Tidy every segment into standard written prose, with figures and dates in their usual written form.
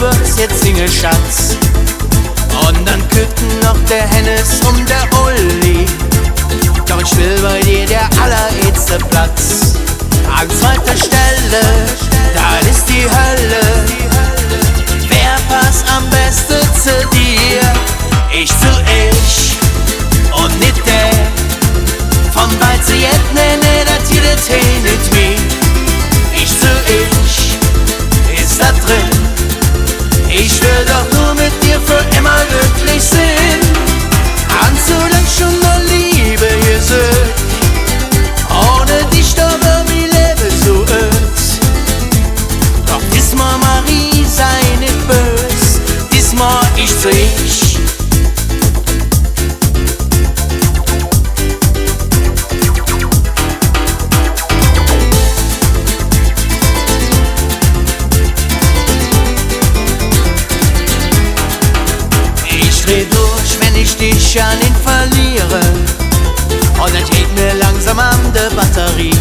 wirst jetzt Single, Schatz. Und dann küken noch der Hennes und der Uli. Doch ich will bei dir der allererste Platz. An zweiter Stelle, da ist die Hölle. Wer passt am besten zu dir? Ich zu ich und nicht der. Von bald zu jetzt, nee, das hier das nicht mir. Ich zu ich, ist da drin. Ich will doch nur mit dir für immer glücklich sein. An so lang schon nur Liebe gesucht. Ohne dich da wär mein Leben so öd. Doch diesmal Marie, sei nicht bös. Diesmal ich zu ich. Dreh durch, wenn ich dich an ihn verliere. Und es geht mir langsam an der Batterie.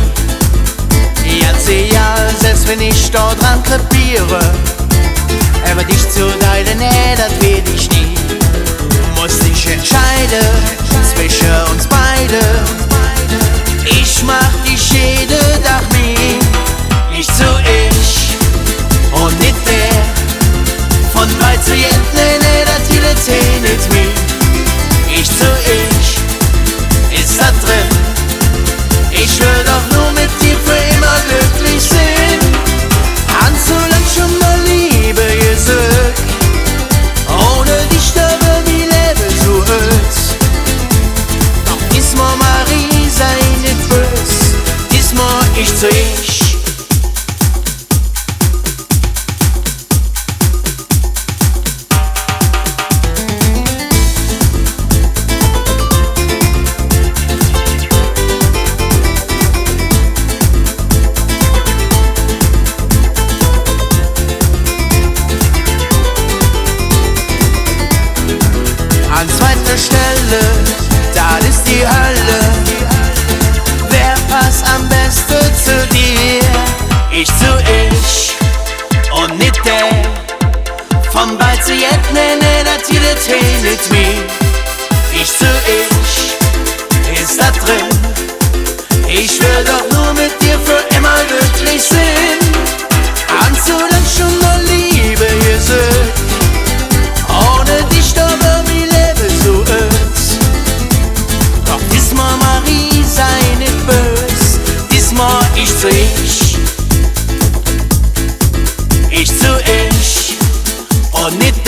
Jetzt ja, selbst wenn ich dort dran krepiere. Aber dich zu deiner Nähe, das will ich nie. Muss dich entscheiden zwischen uns beide. Ich mach dich jeden Tag nie. Ich zu ich und nicht der. Von weit zu jetzt, nee, das hier das nicht mir. Ich zu ich, ist da drin. Ich will doch nur mit dir für immer glücklich sein. An so lang schon mal Liebe gesucht. Ohne dich da wär mein Leben so öd. Doch diesmal Marie, sei nicht bös. Diesmal ich zu ich. An zweiter Stelle, da ist die Hölle. Wer passt am besten zu dir? Ich zu ich und nicht der. Von bald zu jetzt, nee, das hier das nicht mir. Ich zu ich, ist da drin. Ich will doch nur mit dir für immer glücklich sein. An so lang schon nur Liebe gesucht. Ohne dich da wär mein Leben so öd. Doch diesmal Marie, sei nicht bös. Diesmal ich zu ich. Ich zu ich und nicht